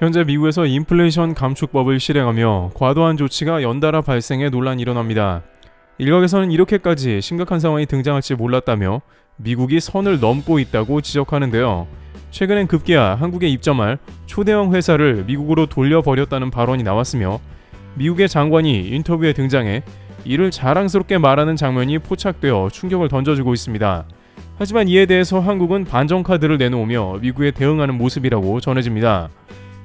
현재 미국에서 인플레이션 감축법을 실행하며 과도한 조치가 연달아 발생해 논란이 일어납니다. 일각에서는 이렇게까지 심각한 상황이 등장할지 몰랐다며 미국이 선을 넘고 있다고 지적하는데요. 최근엔 급기야 한국에 입점할 초대형 회사를 미국으로 돌려버렸다는 발언이 나왔으며 미국의 장관이 인터뷰에 등장해 이를 자랑스럽게 말하는 장면이 포착되어 충격을 던져주고 있습니다. 하지만 이에 대해서 한국은 반전 카드를 내놓으며 미국에 대응하는 모습이라고 전해집니다.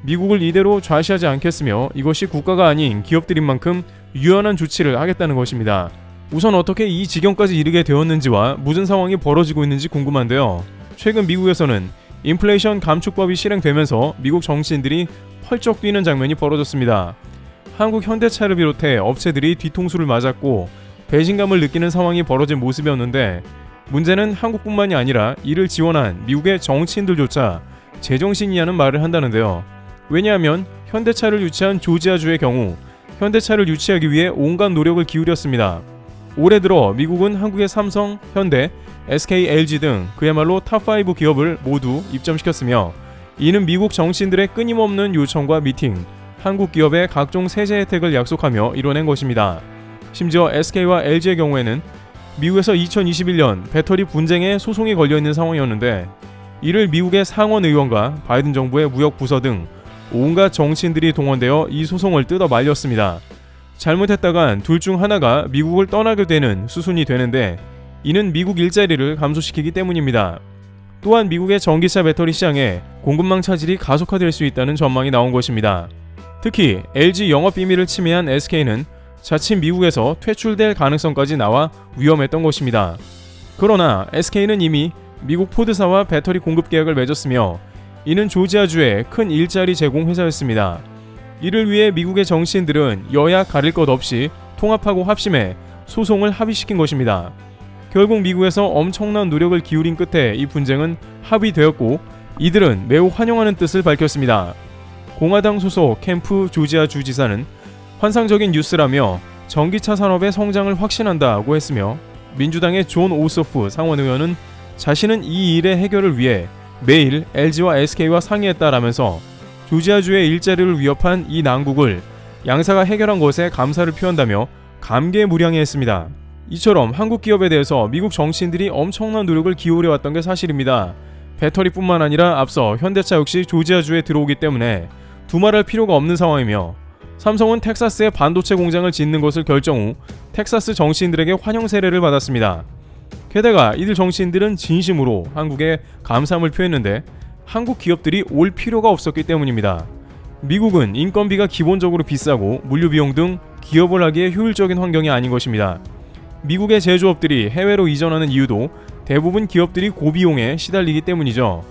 미국을 이대로 좌시하지 않겠으며 이것이 국가가 아닌 기업들인 만큼 유연한 조치를 하겠다는 것입니다. 우선 어떻게 이 지경까지 이르게 되었는지와 무슨 상황이 벌어지고 있는지 궁금한데요. 최근 미국에서는 인플레이션 감축법이 실행되면서 미국 정치인들이 펄쩍 뛰는 장면이 벌어졌습니다. 한국 현대차를 비롯해 업체들이 뒤통수를 맞았고 배신감을 느끼는 상황이 벌어진 모습이었는데 문제는 한국뿐만이 아니라 이를 지원한 미국의 정치인들조차 제정신이냐는 말을 한다는데요. 왜냐하면 현대차를 유치한 조지아주의 경우 현대차를 유치하기 위해 온갖 노력을 기울였습니다. 올해 들어 미국은 한국의 삼성, 현대, SK, LG 등 그야말로 탑5 기업을 모두 입점시켰으며 이는 미국 정치인들의 끊임없는 요청과 미팅, 한국 기업의 각종 세제 혜택을 약속하며 이뤄낸 것입니다. 심지어 SK와 LG의 경우에는 미국에서 2021년 배터리 분쟁에 소송이 걸려있는 상황이었는데 이를 미국의 상원 의원과 바이든 정부의 무역 부서 등 온갖 정치인들이 동원되어 이 소송을 뜯어 말렸습니다. 잘못했다간 둘 중 하나가 미국을 떠나게 되는 수순이 되는데 이는 미국 일자리를 감소시키기 때문입니다. 또한 미국의 전기차 배터리 시장에 공급망 차질이 가속화될 수 있다는 전망이 나온 것입니다. 특히 LG 영업 비밀을 침해한 SK는 자칫 미국에서 퇴출될 가능성까지 나와 위험했던 것입니다. 그러나 SK는 이미 미국 포드사와 배터리 공급 계약을 맺었으며 이는 조지아주의 큰 일자리 제공 회사였습니다. 이를 위해 미국의 정치인들은 여야 가릴 것 없이 통합하고 합심해 소송을 합의시킨 것입니다. 결국 미국에서 엄청난 노력을 기울인 끝에 이 분쟁은 합의되었고 이들은 매우 환영하는 뜻을 밝혔습니다. 공화당 소속 캠프 조지아주 지사는 환상적인 뉴스라며 전기차 산업의 성장을 확신한다고 했으며 민주당의 존 오소프 상원의원은 자신은 이 일의 해결을 위해 매일 LG와 SK와 상의했다라면서 조지아주의 일자리를 위협한 이 난국을 양사가 해결한 것에 감사를 표한다며 감개무량해했습니다. 이처럼 한국 기업에 대해서 미국 정치인들이 엄청난 노력을 기울여왔던 게 사실입니다. 배터리뿐만 아니라 앞서 현대차 역시 조지아주에 들어오기 때문에 두말할 필요가 없는 상황이며 삼성은 텍사스에 반도체 공장을 짓는 것을 결정 후 텍사스 정치인들에게 환영 세례를 받았습니다. 게다가 이들 정치인들은 진심으로 한국에 감사함을 표했는데 한국 기업들이 올 필요가 없었기 때문입니다. 미국은 인건비가 기본적으로 비싸고 물류비용 등 기업을 하기에 효율적인 환경이 아닌 것입니다. 미국의 제조업들이 해외로 이전하는 이유도 대부분 기업들이 고비용에 시달리기 때문이죠.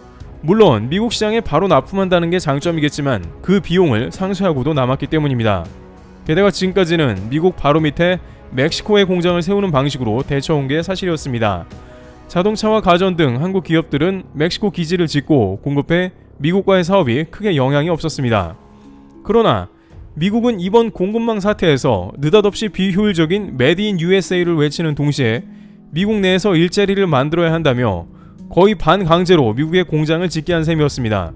물론 미국 시장에 바로 납품한다는 게 장점이겠지만 그 비용을 상쇄하고도 남았기 때문입니다. 게다가 지금까지는 미국 바로 밑에 멕시코에 공장을 세우는 방식으로 대처한 게 사실이었습니다. 자동차와 가전 등 한국 기업들은 멕시코 기지를 짓고 공급해 미국과의 사업이 크게 영향이 없었습니다. 그러나 미국은 이번 공급망 사태에서 느닷없이 비효율적인 메드 인 USA를 외치는 동시에 미국 내에서 일자리를 만들어야 한다며 거의 반강제로 미국의 공장을 짓게 한 셈이었습니다.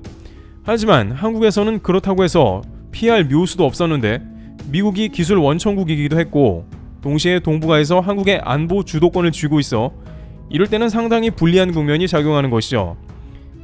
하지만 한국에서는 그렇다고 해서 피할 묘수도 없었는데 미국이 기술 원천국이기도 했고 동시에 동북아에서 한국의 안보 주도권을 쥐고 있어 이럴 때는 상당히 불리한 국면이 작용하는 것이죠.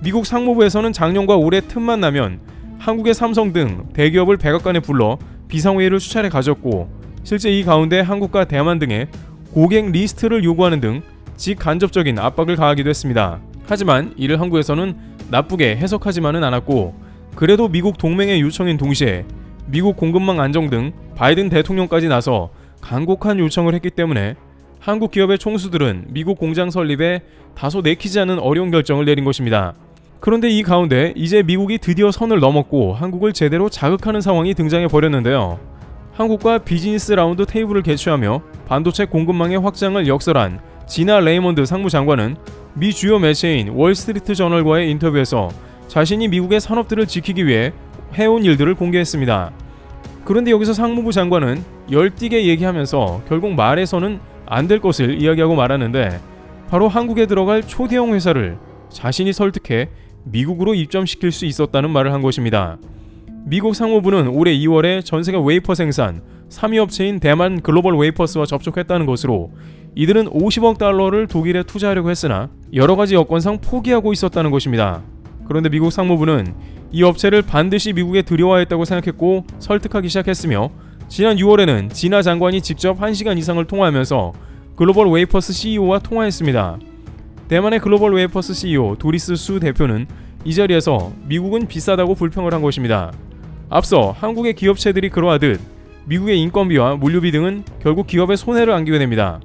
미국 상무부에서는 작년과 올해 틈만 나면 한국의 삼성 등 대기업을 백악관에 불러 비상회의를 수차례 가졌고 실제 이 가운데 한국과 대만 등의 고객 리스트를 요구하는 등 직간접적인 압박을 가하기도 했습니다. 하지만 이를 한국에서는 나쁘게 해석하지만은 않았고 그래도 미국 동맹의 요청인 동시에 미국 공급망 안정 등 바이든 대통령까지 나서 간곡한 요청을 했기 때문에 한국 기업의 총수들은 미국 공장 설립에 다소 내키지 않은 어려운 결정을 내린 것입니다. 그런데 이 가운데 이제 미국이 드디어 선을 넘었고 한국을 제대로 자극하는 상황이 등장해 버렸는데요. 한국과 비즈니스 라운드 테이블을 개최하며 반도체 공급망의 확장을 역설한 지나 레이먼드 상무장관은 미 주요 매체인 월스트리트 저널과의 인터뷰에서 자신이 미국의 산업들을 지키기 위해 해온 일들을 공개했습니다. 그런데 여기서 상무부 장관은 열띠게 얘기하면서 결국 말해서는 안 될 것을 이야기하고 말하는데 바로 한국에 들어갈 초대형 회사를 자신이 설득해 미국으로 입점시킬 수 있었다는 말을 한 것입니다. 미국 상무부는 올해 2월에 전세계 웨이퍼 생산 3위 업체인 대만 글로벌 웨이퍼스와 접촉했다는 것으로 이들은 50억 달러를 독일에 투자하려고 했으나 여러가지 여건상 포기하고 있었다는 것입니다. 그런데 미국 상무부는 이 업체를 반드시 미국에 들여와야 했다고 생각했고 설득하기 시작했으며 지난 6월에는 진화 장관이 직접 1시간 이상을 통화하면서 글로벌 웨이퍼스 CEO와 통화했습니다. 대만의 글로벌 웨이퍼스 CEO 도리스 수 대표는 이 자리에서 미국은 비싸다고 불평을 한 것입니다. 앞서 한국의 기업체들이 그러하듯 미국의 인건비와 물류비 등은 결국 기업에 손해를 안기게 됩니다.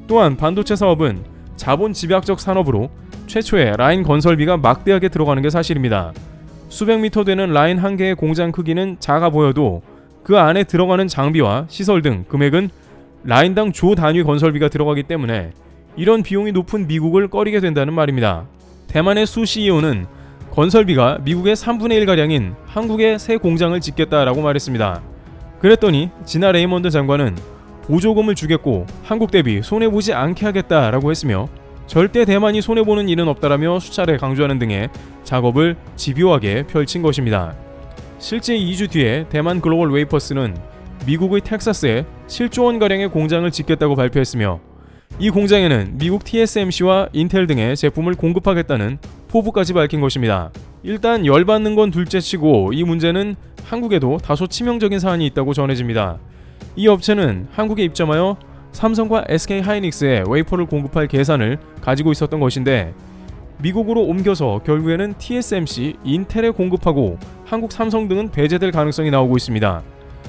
또한 반도체 사업은 자본 집약적 산업으로 최초의 라인 건설비가 막대하게 들어가는 게 사실입니다. 수백 미터 되는 라인 한 개의 공장 크기는 작아 보여도 그 안에 들어가는 장비와 시설 등 금액은 라인당 조 단위 건설비가 들어가기 때문에 이런 비용이 높은 미국을 꺼리게 된다는 말입니다. 대만의 수 CEO는 건설비가 미국의 3분의 1가량인 한국에 새 공장을 짓겠다라고 말했습니다. 그랬더니 진화 레이먼드 장관은 보조금을 주겠고 한국 대비 손해보지 않게 하겠다라고 했으며 절대 대만이 손해보는 일은 없다라며 수차례 강조하는 등의 작업을 집요하게 펼친 것입니다. 실제 2주 뒤에 대만 글로벌 웨이퍼스는 미국의 텍사스에 7조 원가량의 공장을 짓겠다고 발표했으며 이 공장에는 미국 TSMC와 인텔 등의 제품을 공급하겠다는 포부까지 밝힌 것입니다. 일단 열받는 건 둘째치고 이 문제는 한국에도 다소 치명적인 사안이 있다고 전해집니다. 이 업체는 한국에 입점하여 삼성과 SK 하이닉스에 웨이퍼를 공급할 계산을 가지고 있었던 것인데 미국으로 옮겨서 결국에는 TSMC, 인텔에 공급하고 한국 삼성 등은 배제될 가능성이 나오고 있습니다.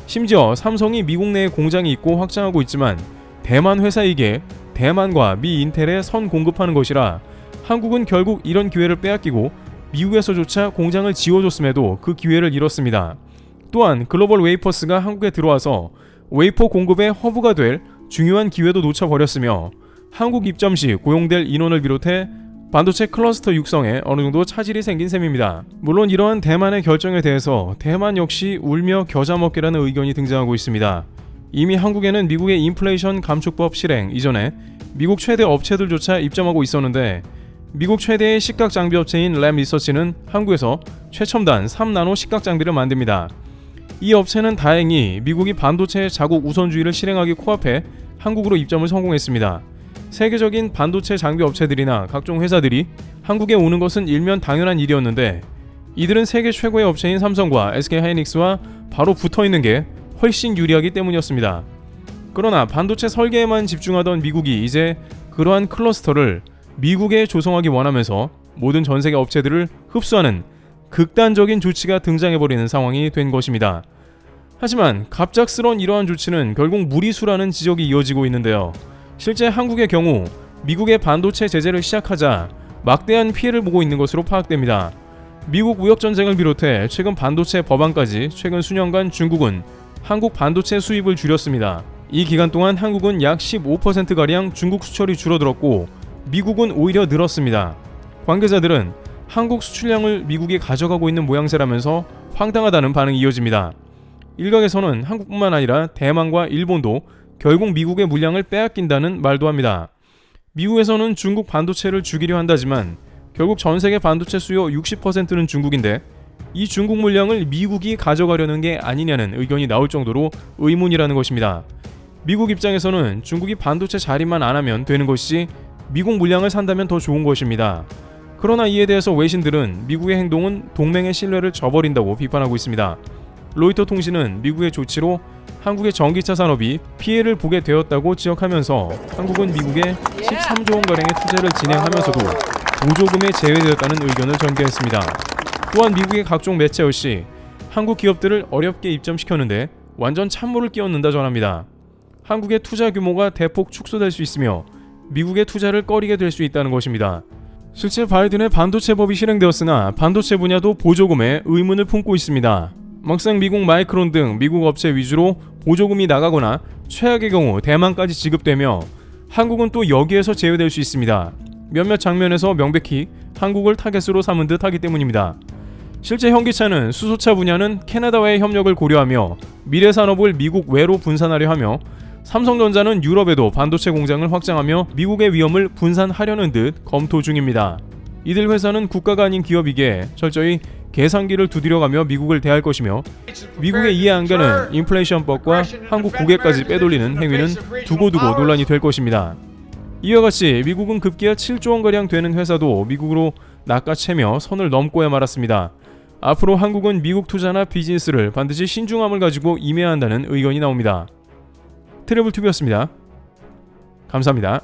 심지어 삼성이 미국 내에 공장이 있고 확장하고 있지만 대만 회사이기에 대만과 미 인텔에 선 공급하는 것이라 한국은 결국 이런 기회를 빼앗기고 미국에서조차 공장을 지어줬음에도 그 기회를 잃었습니다. 또한 글로벌 웨이퍼스가 한국에 들어와서 웨이퍼 공급의 허브가 될 중요한 기회도 놓쳐버렸으며 한국 입점 시 고용될 인원을 비롯해 반도체 클러스터 육성에 어느 정도 차질이 생긴 셈입니다. 물론 이러한 대만의 결정에 대해서 대만 역시 울며 겨자 먹기라는 의견이 등장하고 있습니다. 이미 한국에는 미국의 인플레이션 감축법 실행 이전에 미국 최대 업체들조차 입점하고 있었는데 미국 최대의 식각 장비 업체인 램 리서치는 한국에서 최첨단 3나노 식각 장비를 만듭니다. 이 업체는 다행히 미국이 반도체 자국 우선주의를 실행하기 코앞에 한국으로 입점을 성공했습니다. 세계적인 반도체 장비 업체들이나 각종 회사들이 한국에 오는 것은 일면 당연한 일이었는데 이들은 세계 최고의 업체인 삼성과 SK 하이닉스와 바로 붙어있는 게 훨씬 유리하기 때문이었습니다. 그러나 반도체 설계에만 집중하던 미국이 이제 그러한 클러스터를 미국에 조성하기 원하면서 모든 전세계 업체들을 흡수하는 극단적인 조치가 등장해버리는 상황이 된 것입니다. 하지만 갑작스러운 이러한 조치는 결국 무리수라는 지적이 이어지고 있는데요. 실제 한국의 경우 미국의 반도체 제재를 시작하자 막대한 피해를 보고 있는 것으로 파악됩니다. 미국 무역전쟁을 비롯해 최근 반도체 법안까지 최근 수년간 중국은 한국 반도체 수입을 줄였습니다. 이 기간 동안 한국은 약 15%가량 중국 수출이 줄어들었고 미국은 오히려 늘었습니다. 관계자들은 한국 수출량을 미국이 가져가고 있는 모양새라면서 황당하다는 반응이 이어집니다. 일각에서는 한국뿐만 아니라 대만과 일본도 결국 미국의 물량을 빼앗긴다는 말도 합니다. 미국에서는 중국 반도체를 죽이려 한다지만 결국 전세계 반도체 수요 60%는 중국인데 이 중국 물량을 미국이 가져가려는 게 아니냐는 의견이 나올 정도로 의문이라는 것입니다. 미국 입장에서는 중국이 반도체 자리만 안 하면 되는 것이지 미국 물량을 산다면 더 좋은 것입니다. 그러나 이에 대해서 외신들은 미국의 행동은 동맹의 신뢰를 저버린다고 비판하고 있습니다. 로이터 통신은 미국의 조치로 한국의 전기차 산업이 피해를 보게 되었다고 지적하면서 한국은 미국에 13조 원가량의 투자를 진행하면서도 보조금에 제외되었다는 의견을 전개했습니다. 또한 미국의 각종 매체 역시 한국 기업들을 어렵게 입점시켰는데 완전 찬물을 끼얹는다 전합니다. 한국의 투자 규모가 대폭 축소될 수 있으며 미국의 투자를 꺼리게 될 수 있다는 것입니다. 실제 바이든의 반도체법이 실행되었으나 반도체 분야도 보조금에 의문을 품고 있습니다. 막상 미국 마이크론 등 미국 업체 위주로 보조금이 나가거나 최악의 경우 대만까지 지급되며 한국은 또 여기에서 제외될 수 있습니다. 몇몇 장면에서 명백히 한국을 타겟으로 삼은 듯 하기 때문입니다. 실제 현기차는 수소차 분야는 캐나다와의 협력을 고려하며 미래 산업을 미국 외로 분산하려 하며 삼성전자는 유럽에도 반도체 공장을 확장하며 미국의 위험을 분산하려는 듯 검토 중입니다. 이들 회사는 국가가 아닌 기업이기에 철저히 계산기를 두드려가며 미국을 대할 것이며 미국의 이해 안 가는 인플레이션법과 한국 고객까지 빼돌리는 행위는 두고두고 논란이 될 것입니다. 이와 같이 미국은 급기야 7조 원가량 되는 회사도 미국으로 낚아채며 선을 넘고야 말았습니다. 앞으로 한국은 미국 투자나 비즈니스를 반드시 신중함을 가지고 임해야 한다는 의견이 나옵니다. 트래블튜브였습니다. 감사합니다.